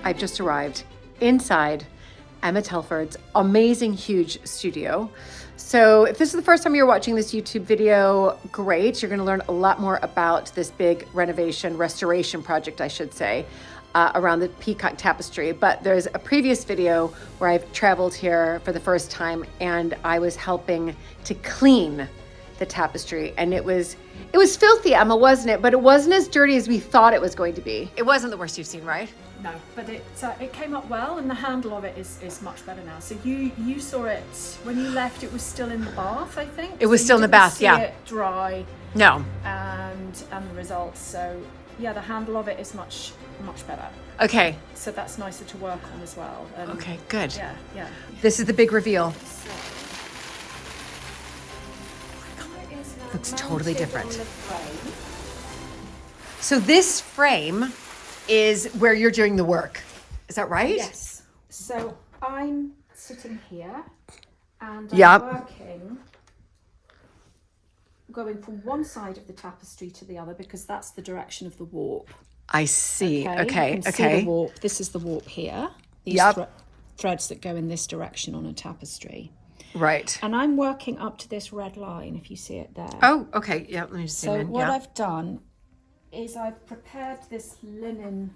I've just arrived inside Emma Telford's amazing, huge studio. So if this is the first time you're watching this YouTube video, great. You're gonna learn a lot more about this big restoration project, I should say, around the peacock tapestry. But there's a previous video where I've traveled here for the first time and I was helping to clean the tapestry, and it was filthy, Emma, wasn't it? But it wasn't as dirty as we thought it was going to be. It wasn't the worst you've seen, right? No, but it came up well, and the handle of it is much better now. So you saw it when you left. It was still in the bath, I think. It was still in the bath, yeah. It dry. No. And the results. So yeah, the handle of it is much better. Okay. So that's nicer to work on as well. Okay, good. Yeah. This is the big reveal. Looks totally different. So this frame is where you're doing the work. Is that right? Yes. So I'm sitting here and I'm working, going from one side of the tapestry to the other because that's the direction of the warp. I see. Okay. You can see the warp. This is the warp here. These threads that go in this direction on a tapestry. Right. And I'm working up to this red line, if you see it there. Oh, okay. Yeah, let me just zoom in. So what I've done is I've prepared this linen,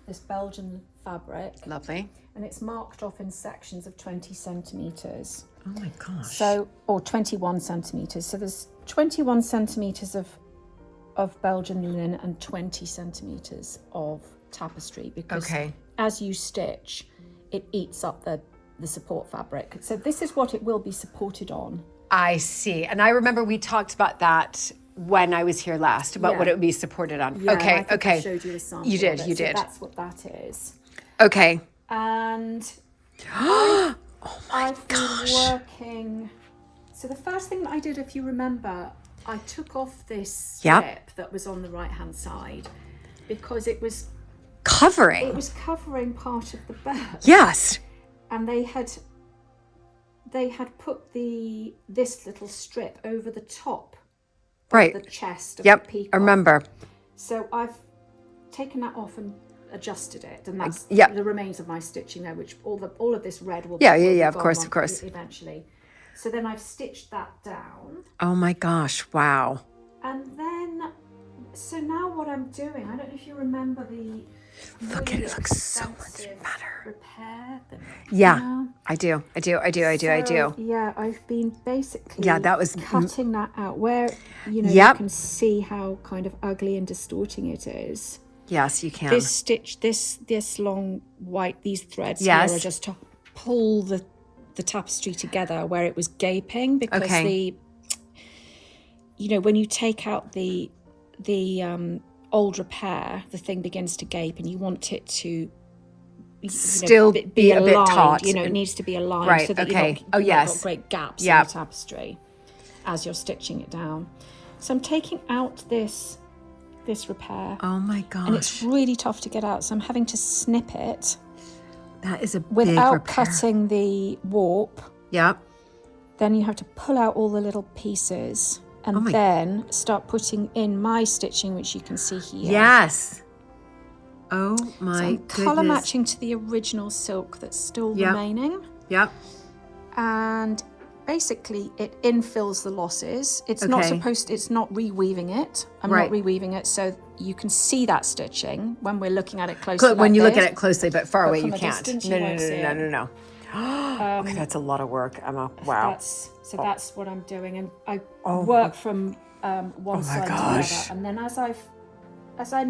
this Belgian fabric. Lovely. And it's marked off in sections of 20 centimetres. Oh my gosh. So, or 21 centimetres. So there's 21 centimetres of Belgian linen and 20 centimetres of tapestry, because as you stitch, it eats up the support fabric. So this is what it will be supported on. I see. And I remember we talked about that when I was here last, about what it would be supported on. Yeah, okay. I showed you a sample. You did. So that's what that is. Okay. And Oh my I've been working. So the first thing that I did, if you remember, I took off this strip that was on the right hand side because it was covering. It was covering part of the bed. Yes. And they had put this little strip over the top of the chest of the peacock. I remember. So I've taken that off and adjusted it, and that's the remains of my stitching there, which all of this red will be of course eventually. So then I've stitched that down. Oh my gosh, wow. And then so now what I'm doing, I don't know if you remember the look at it, looks so much better. Repair that, I do. Yeah, I've been basically that was cutting that out where you can see how kind of ugly and distorting it is. Yes, you can. This stitch, this long white, these threads here are just to pull the tapestry together where it was gaping, because when you take out the old repair, the thing begins to gape, and you want it to still be a bit taut. It needs to be aligned so that you've not got great gaps in the tapestry as you're stitching it down. So I'm taking out this repair. Oh my gosh. And it's really tough to get out, so I'm having to snip it. That is a big without repair. Cutting the warp. Yep. Then you have to pull out all the little pieces and then start putting in my stitching, which you can see here. Yes. Oh my so I'm goodness. colour matching to the original silk that's still remaining. Yep. And basically it infills the losses. It's not reweaving it. I'm not reweaving it, so you can see that stitching when we're looking at it closely. When you look at it closely, but far away you can't. No. Okay, that's a lot of work, Emma. Wow. That's what I'm doing, and I work from one side to the other, and then as I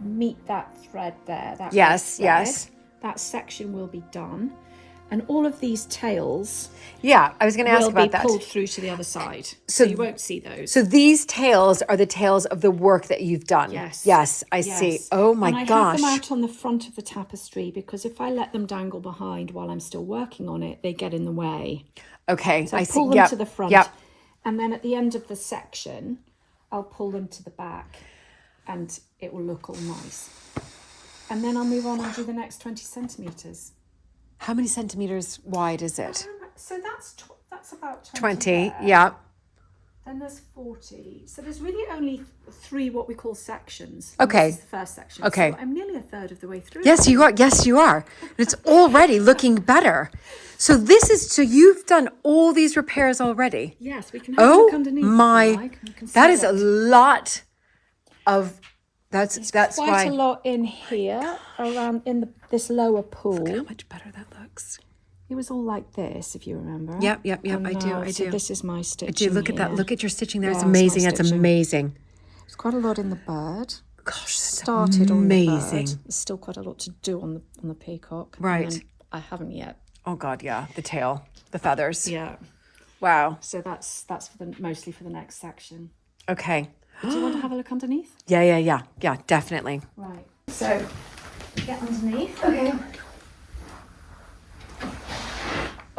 meet that thread there, that section will be done. And all of these tails I was going to ask about that. Will be pulled through to the other side. So you won't see those. So these tails are the tails of the work that you've done. Yes. I see. Oh my gosh. And I have them out on the front of the tapestry because if I let them dangle behind while I'm still working on it, they get in the way. Okay, so I pull them to the front. And then at the end of the section, I'll pull them to the back and it will look all nice. And then I'll move on and do the next 20 centimetres. How many centimeters wide is it? So that's about 20, there. Then there's 40. So there's really only 3 what we call sections. Okay. This is the first section. Okay. So I'm nearly a third of the way through. Yes, you are. Yes, you are. It's already looking better. So so you've done all these repairs already. Yes, we can have a look underneath. That is a lot of, that's quite why. a lot in here, around in this lower pool. Look how much better that looks. It was all like this, if you remember. Yep. And I do. so this is my stitching. I do. Look at that. here. Look at your stitching there. Yeah, It's it's my amazing. That's stitching. amazing. There's quite a lot in the bird. Gosh, Started amazing. on the bird. There's still quite a lot to do on the peacock. Right. And I haven't yet. Oh God, yeah. The tail, the feathers. Yeah. Wow. So that's mostly for the next section. Okay. Do you want to have a look underneath? Yeah, definitely. Right. So get underneath. Okay.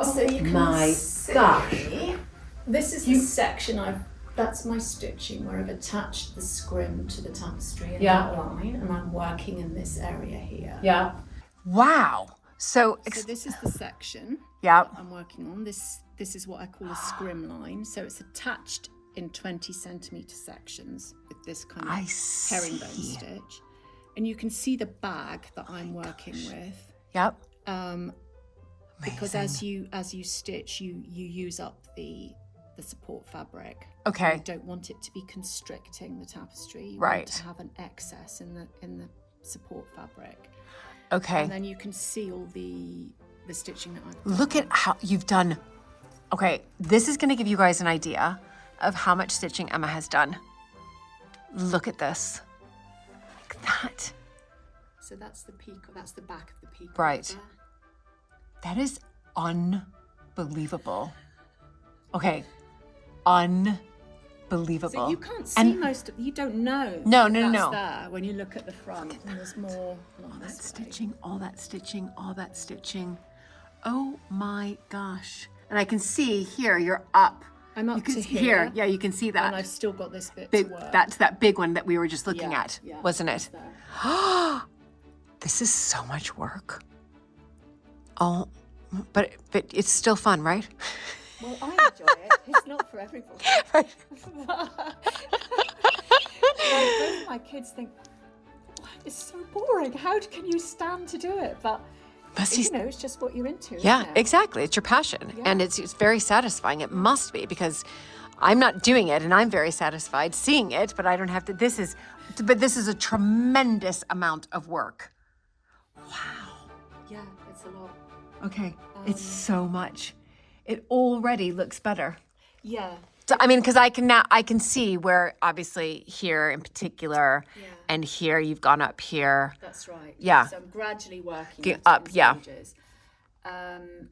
So you can see, this is the section that's my stitching where I've attached the scrim to the tapestry in that line, and I'm working in this area here. Yeah. Wow. So this is the section yeah. I'm working on. This is what I call a scrim line. So it's attached in 20 centimetre sections with this kind of herringbone stitch. And you can see the bag that I'm working with. Yep. Because as you stitch, you use up the support fabric. Okay. You don't want it to be constricting the tapestry. You right. want to have an excess in the support fabric. Okay. And then you can see all the stitching that I've done. Look at how you've done. Okay, this is going to give you guys an idea of how much stitching Emma has done. Look at this. Like that. So that's the peacock. That's the back of the peacock. Right. There. That is unbelievable. Okay, unbelievable. So you can't see you don't know. No. That's there when you look at the front. And there's more. All that stitching. Oh my gosh. And I can see here, you're up. I'm up to here. Yeah, you can see that. And I've still got this bit big, to work. That's that big one that we were just looking at, wasn't it? This is so much work. Oh, but it's still fun, right? Well, I enjoy it. It's not for everybody. Right. Both my kids think, it's so boring. How can you stand to do it? But it's just what you're into. Yeah, isn't it? Exactly. It's your passion, and it's very satisfying. It must be, because I'm not doing it, and I'm very satisfied seeing it, but I don't have to. This is a tremendous amount of work. Wow. Yeah, it's a lot. Okay, it's so much. It already looks better. Yeah. So, I mean, because I can see where, obviously here in particular, and here you've gone up here. That's right. Yeah. So I'm gradually working Get up, stages. And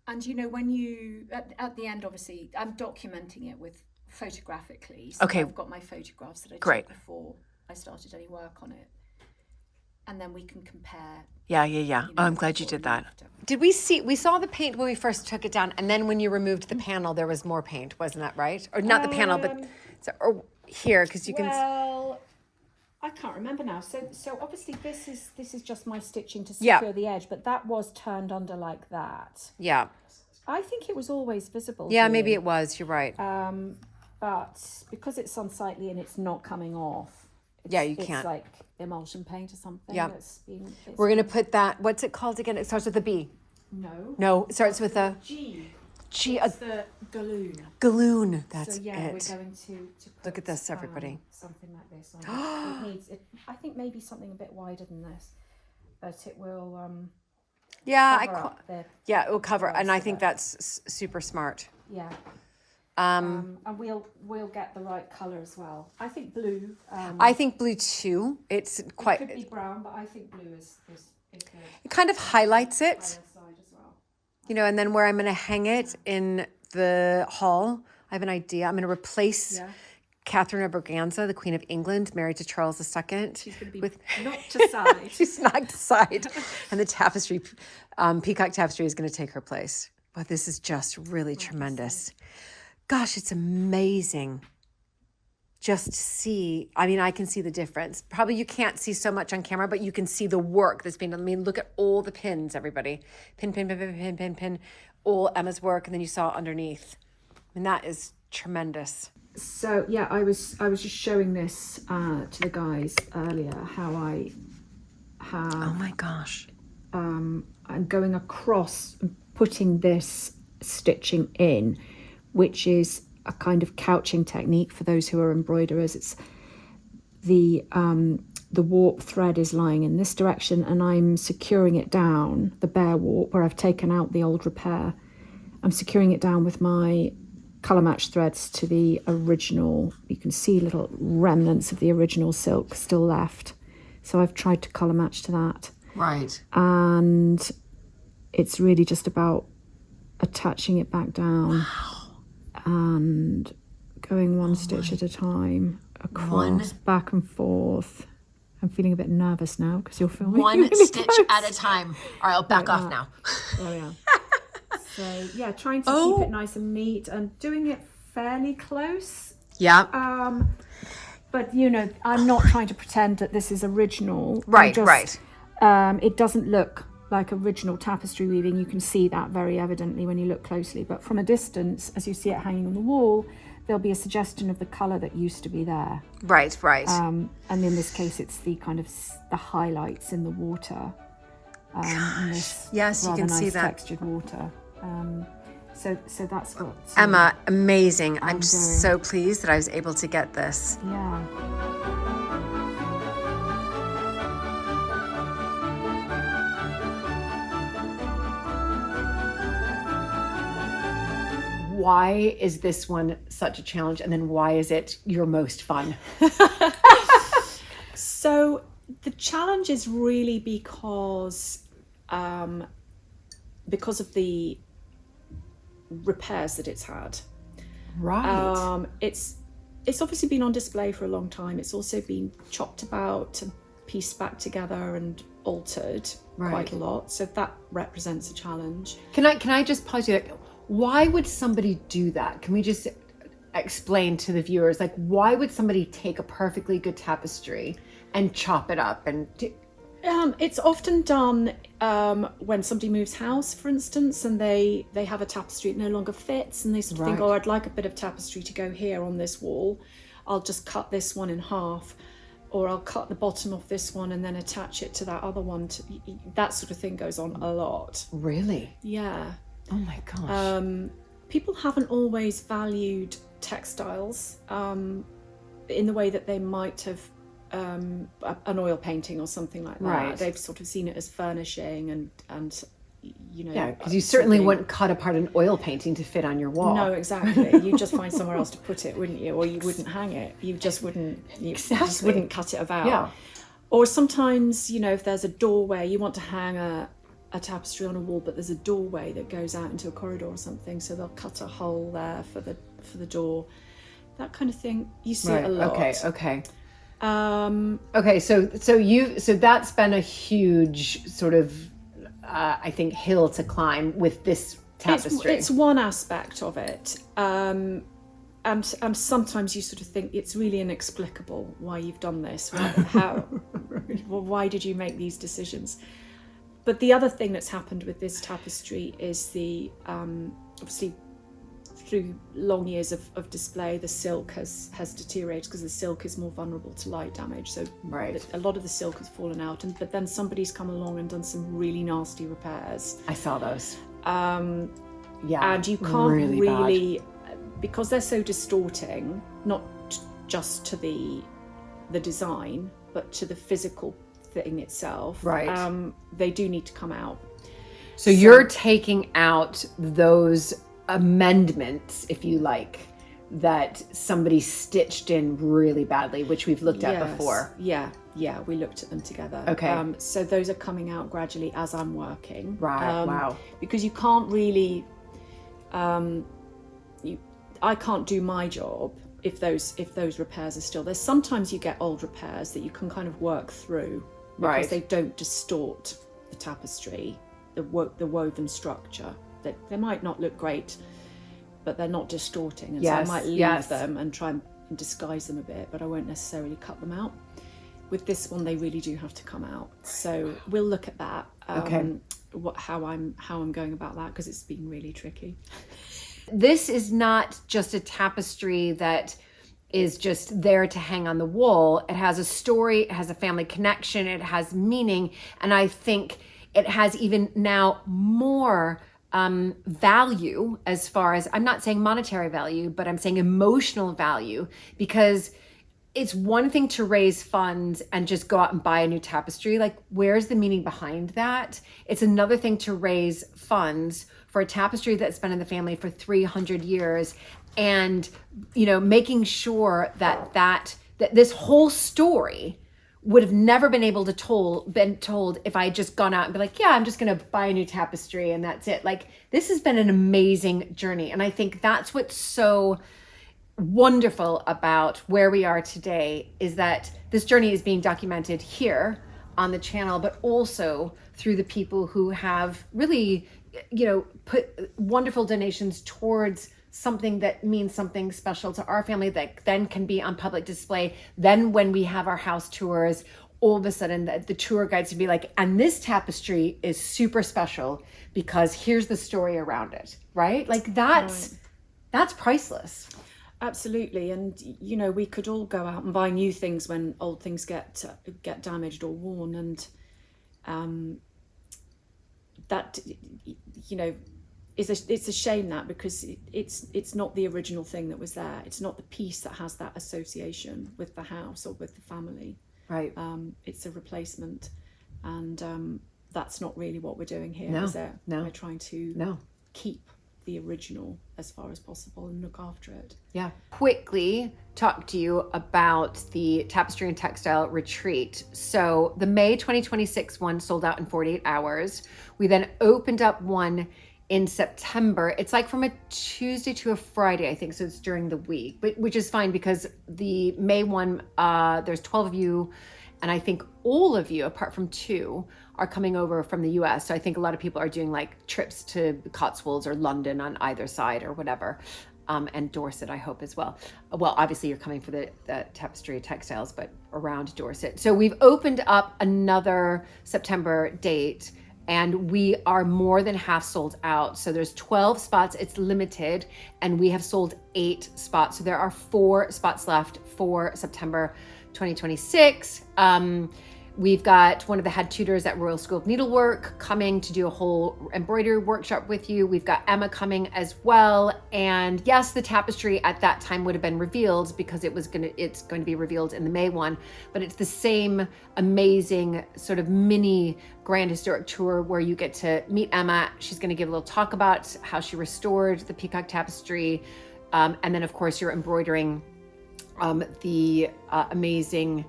when you at the end, obviously, I'm documenting it with photographically. So Okay. I've got my photographs that I Great. took before I started any work on it, and then we can compare. Yeah. Oh, I'm glad you did that. Did we saw the paint when we first took it down, and then when you removed the panel, there was more paint, wasn't that right? Or not the panel, but or here, because you can. Well, I can't remember now. So obviously this is just my stitching to secure the edge, but that was turned under like that. Yeah. I think it was always visible. Yeah, here. maybe it was. You're right. But because it's unsightly and it's not coming off. You can't. It's like emulsion paint or something. Yeah. We're going to put that. What's it called again? It starts with a B. No, it starts with a G. It's the galloon. Galloon. That's so, it. We're going to Look at this, everybody. Something like this on it. I think maybe something a bit wider than this, but it will. It will cover, and I think that's super smart. Yeah. And we'll get the right color as well. I think blue. I think blue too. It's quite. It could be brown, but I think blue is good. It kind of highlights it. Side as well. And then where I'm going to hang it in the hall, I have an idea. I'm going to replace Catherine of Braganza, the Queen of England, married to Charles II. She's going to be knocked aside. She's knocked aside, and the tapestry, peacock tapestry, is going to take her place. But this is just really tremendous. Gosh, it's amazing. Just to see, I can see the difference. Probably you can't see so much on camera, but you can see the work that's being done. Look at all the pins, everybody. Pin, all Emma's work, and then you saw underneath. That is Tremendous. So yeah, I was just showing this to the guys earlier, how I have. Oh my gosh. I'm going across and putting this stitching in, which is a kind of couching technique for those who are embroiderers. It's the warp thread is lying in this direction, and I'm securing it down, the bare warp where I've taken out the old repair. I'm securing it down with my colour match threads to the original. You can see little remnants of the original silk still left. So I've tried to colour match to that. Right. And it's really just about attaching it back down. Wow. And going one stitch at a time, across, back and forth. I'm feeling a bit nervous now because you're filming. One really stitch close. at a time. All right, I'll back off now. Oh yeah. So yeah, trying to keep it nice and neat and doing it fairly close. Yeah. But you know, I'm not trying to pretend that this is original. Right, right. It doesn't look like original tapestry weaving. You can see that very evidently when you look closely. But from a distance, as you see it hanging on the wall, there'll be a suggestion of the colour that used to be there. Right, right. And in this case, it's the kind of the highlights in the water. In this yes, you can nice see that textured water. So that's what. Emma, amazing. I'm so pleased that I was able to get this. Yeah. Why is this one such a challenge? And then why is it your most fun? So the challenge is really because of the repairs that it's had. Right. It's obviously been on display for a long time. It's also been chopped about and pieced back together and altered quite a lot. So that represents a challenge. Can I just pause you? Why would somebody do that? Can we just explain to the viewers, like, why would somebody take a perfectly good tapestry and chop it up and it's often done when somebody moves house, for instance, and they have a tapestry that no longer fits, and they sort of think, oh, I'd like a bit of tapestry to go here on this wall. I'll just cut this one in half, or I'll cut the bottom of this one and then attach it to that other one. That sort of thing goes on a lot. Really? Yeah. Oh my gosh. People haven't always valued textiles in the way that they might have an oil painting or something like that. Right. They've sort of seen it as furnishing and you know. Yeah, because you certainly wouldn't cut apart an oil painting to fit on your wall. No, exactly. You'd just find somewhere else to put it, wouldn't you? Or you wouldn't hang it. You just wouldn't. You just wouldn't cut it about. Yeah. Or sometimes, you know, if there's a doorway, you want to hang a tapestry on a wall, but there's a doorway that goes out into a corridor or something, so they'll cut a hole there for the door. That kind of thing. You see it a lot. Okay. So that's been a huge sort of I think hill to climb with this tapestry. It's one aspect of it, and sometimes you sort of think it's really inexplicable why you've done this. Why did you make these decisions? But the other thing that's happened with this tapestry is the obviously through long years of display, the silk has deteriorated because the silk is more vulnerable to light damage. So a lot of the silk has fallen out, but then somebody's come along and done some really nasty repairs. I saw those. Yeah, and you can't really because they're so distorting, not just to the design, but to the physical thing itself. Right. They do need to come out. So you're taking out those amendments, if you like, that somebody stitched in really badly, which we've looked at before. Yeah, we looked at them together. Okay. So those are coming out gradually as I'm working. Right. Wow. Because you can't really, I can't do my job if those repairs are still there. Sometimes you get old repairs that you can kind of work through because they don't distort the tapestry, the woven structure. That they might not look great, but they're not distorting, and so I might leave them and try and disguise them a bit, but I won't necessarily cut them out. With this one, they really do have to come out. So we'll look at that. How I'm going about that, because it's been really tricky. This is not just a tapestry that is just there to hang on the wall. It has a story, it has a family connection, it has meaning. And I think it has even now more value, as far as, I'm not saying monetary value, but I'm saying emotional value, because it's one thing to raise funds and just go out and buy a new tapestry. Like, where's the meaning behind that? It's another thing to raise funds for a tapestry that's been in the family for 300 years, and, you know, making sure that this whole story would have never been told if I had just gone out and be like, yeah, I'm just going to buy a new tapestry and that's it. Like, this has been an amazing journey. And I think that's what's so wonderful about where we are today, is that this journey is being documented here on the channel, but also through the people who have really, you know, put wonderful donations towards something that means something special to our family, that then can be on public display. Then when we have our house tours, all of a sudden the tour guides would be like, and this tapestry is super special because here's the story around it, right? Like, that's priceless. Absolutely. And, you know, we could all go out and buy new things when old things get damaged or worn. And that, you know, it's a shame that, because it's not the original thing that was there. It's not the piece that has that association with the house or with the family. Right. It's a replacement. And that's not really what we're doing here, is it? No. We're trying to keep the original as far as possible and look after it. Yeah. Quickly talk to you about the Tapestry and Textile Retreat. So the May 2026 one sold out in 48 hours. We then opened up one in September. It's like from a Tuesday to a Friday, I think. So it's during the week, but which is fine, because the May one, there's 12 of you. And I think all of you, apart from 2, are coming over from the US. So I think a lot of people are doing like trips to Cotswolds or London on either side or whatever. And Dorset, I hope, as well. Well, obviously you're coming for the Tapestry Textiles, but around Dorset. So we've opened up another September date, and we are more than half sold out. So there's 12 spots, it's limited, and we have sold 8 spots. So there are 4 spots left for September 2026. We've got one of the head tutors at Royal School of Needlework coming to do a whole embroidery workshop with you. We've got Emma coming as well. And yes, the tapestry at that time would have been revealed, because it's going to be revealed in the May one, but it's the same amazing sort of mini grand historic tour where you get to meet Emma. She's going to give a little talk about how she restored the peacock tapestry. And then of course you're embroidering the amazing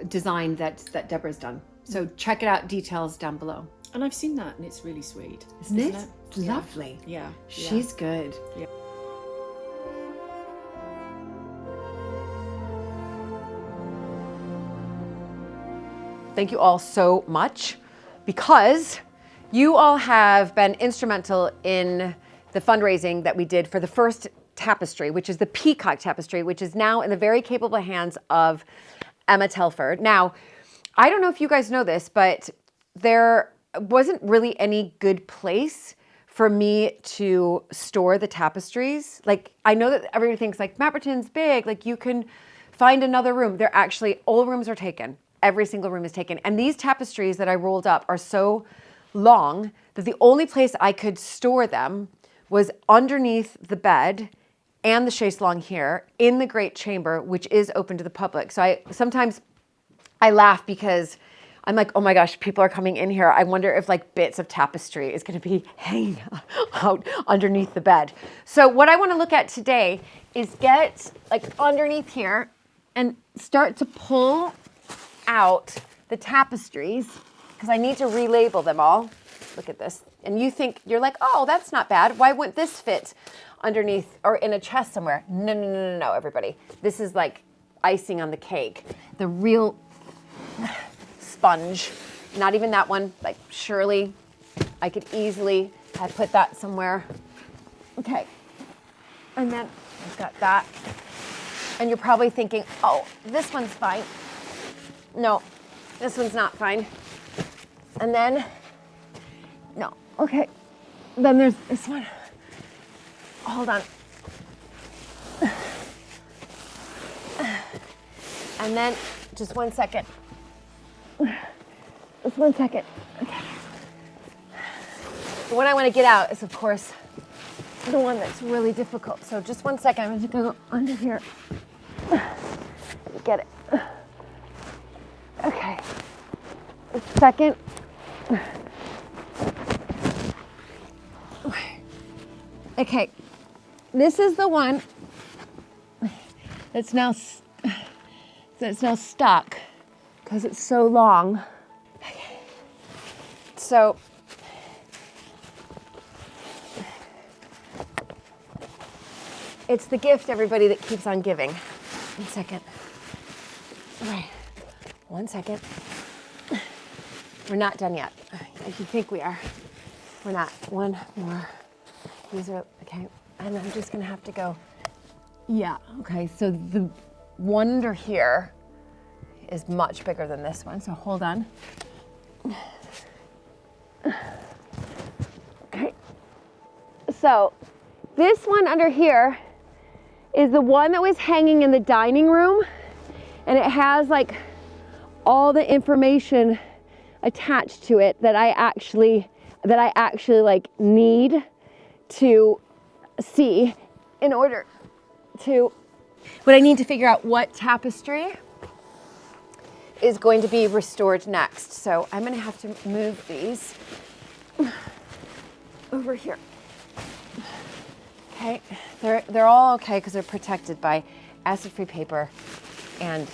design that Deborah's done. So check it out, details down below. And I've seen that, and it's really sweet. Isn't it? It's lovely. Yeah. She's good. Yeah. Thank you all so much, because you all have been instrumental in the fundraising that we did for the first tapestry, which is the peacock tapestry, which is now in the very capable hands of Emma Telford. Now, I don't know if you guys know this, but there wasn't really any good place for me to store the tapestries. Like, I know that everybody thinks like Mapperton's big, like you can find another room. They're actually, all rooms are taken. Every single room is taken. And these tapestries that I rolled up are so long that the only place I could store them was underneath the bed and the chaise longue here in the great chamber, which is open to the public. So sometimes I laugh, because I'm like, oh my gosh, people are coming in here. I wonder if like bits of tapestry is going to be hanging out underneath the bed. So what I want to look at today is get like underneath here and start to pull out the tapestries, because I need to relabel them all. Look at this. And you're like, oh, that's not bad. Why wouldn't this fit underneath or in a chest somewhere? No, everybody. This is like icing on the cake. The real sponge, not even that one, like surely I could easily have put that somewhere. Okay. And then I've got that. And you're probably thinking, oh, this one's fine. No, this one's not fine. And then, no, okay. Then there's this one. hold on. And then, just 1 second. Just 1 second. Okay. The one I want to get out is, of course, the one that's really difficult. So just 1 second. I'm going to go under here. Get it. Okay. Second. Okay. This is the one that's now stuck because it's so long. Okay. So it's the gift, everybody, that keeps on giving. 1 second. All right. 1 second. We're not done yet. If you think we are, we're not. One more. These are, okay. And I'm just gonna have to go. Yeah, okay. So the one under here is much bigger than this one. So hold on. Okay. So this one under here is the one that was hanging in the dining room, and it has like all the information attached to it that I actually like need to see in order to, but I need to figure out what tapestry is going to be restored next. So I'm going to have to move these over here. Okay, they're all okay because they're protected by acid-free paper, and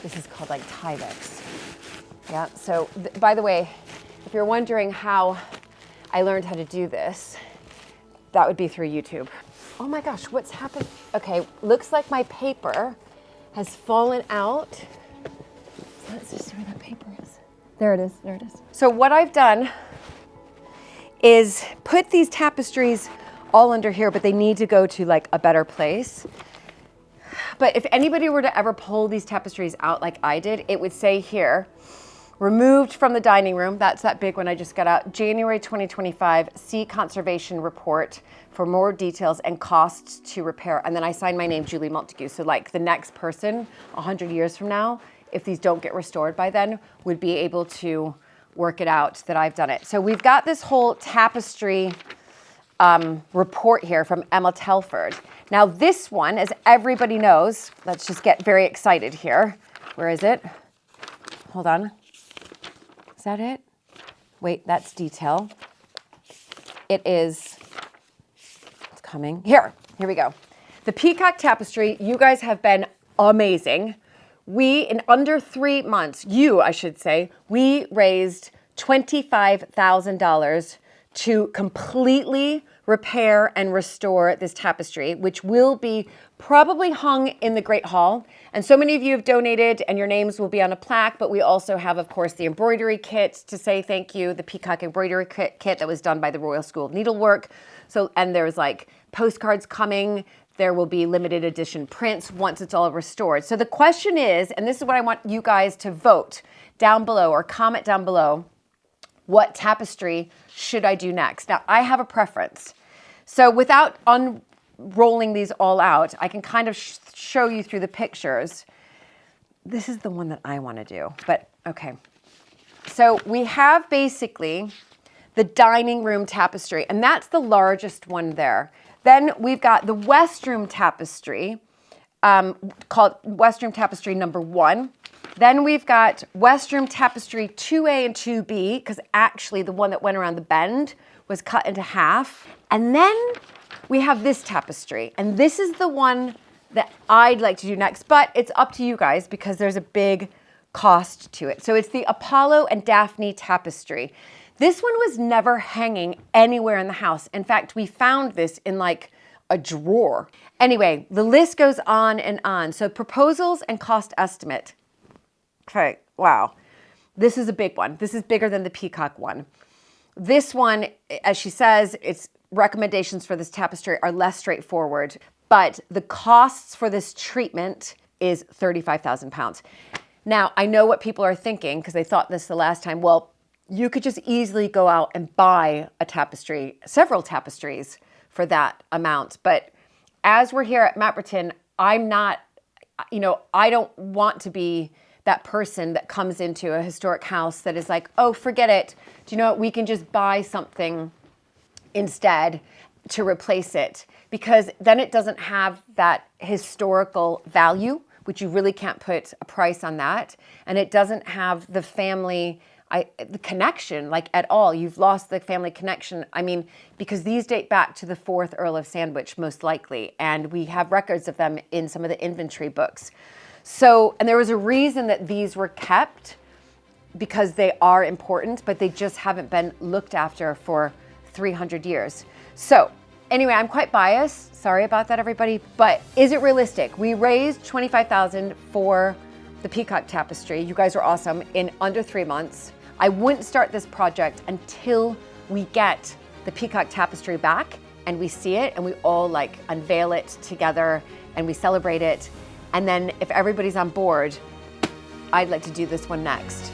this is called like Tyvek. Yeah, so by the way, if you're wondering how I learned how to do this, that would be through YouTube. Oh my gosh, what's happened? Okay, looks like my paper has fallen out. Let's just see where that paper is. There it is, there it is. So what I've done is put these tapestries all under here, but they need to go to like a better place. But if anybody were to ever pull these tapestries out like I did, it would say here, removed from the dining room. That's that big one I just got out. January 2025, see conservation report for more details and costs to repair. And then I signed my name, Julie Montague. So like the next person 100 years from now, if these don't get restored by then, would be able to work it out that I've done it. So we've got this whole tapestry report here from Emma Telford. Now this one, as everybody knows, let's just get very excited here. Where is it? Hold on. Is that it? Wait, that's detail. It is, it's coming. Here we go. The peacock tapestry, you guys have been amazing. We, in under 3 months, I should say, we raised $25,000 to completely repair and restore this tapestry, which will be probably hung in the Great Hall. And so many of you have donated and your names will be on a plaque, but we also have, of course, the embroidery kit to say thank you, the peacock embroidery kit that was done by the Royal School of Needlework. So, and there's like postcards coming. There will be limited edition prints once it's all restored. So the question is, and this is what I want you guys to vote down below or comment down below, what tapestry should I do next? Now, I have a preference. So without unrolling these all out, I can kind of show you through the pictures. This is the one that I want to do, but okay. So we have basically the dining room tapestry, and that's the largest one there. Then we've got the West Room tapestry, called West Room Tapestry number 1. Then we've got West Room Tapestry 2A and 2B, because actually the one that went around the bend was cut into half. And then we have this tapestry, and this is the one that I'd like to do next, but it's up to you guys because there's a big cost to it. So it's the Apollo and Daphne tapestry. This one was never hanging anywhere in the house. In fact, we found this in like a drawer. Anyway, the list goes on and on. So proposals and cost estimate. Okay, wow. This is a big one. This is bigger than the peacock one. This one, as she says, its recommendations for this tapestry are less straightforward, but the costs for this treatment is 35,000 pounds. Now, I know what people are thinking because they thought this the last time. Well, you could just easily go out and buy a tapestry, several tapestries for that amount. But as we're here at Mapperton, I'm not, I don't want to be that person that comes into a historic house that is like, oh, forget it. Do you know what? We can just buy something instead to replace it, because then it doesn't have that historical value, which you really can't put a price on that. And it doesn't have the family, the connection, like, at all. You've lost the family connection. I mean, because these date back to the 4th Earl of Sandwich, most likely. And we have records of them in some of the inventory books. So, and there was a reason that these were kept, because they are important, but they just haven't been looked after for 300 years. So anyway, I'm quite biased. Sorry about that, everybody. But is it realistic? We raised $25,000 for the peacock tapestry. You guys are awesome. In under 3 months. I wouldn't start this project until we get the peacock tapestry back and we see it and we all like unveil it together and we celebrate it. And then if everybody's on board, I'd like to do this one next.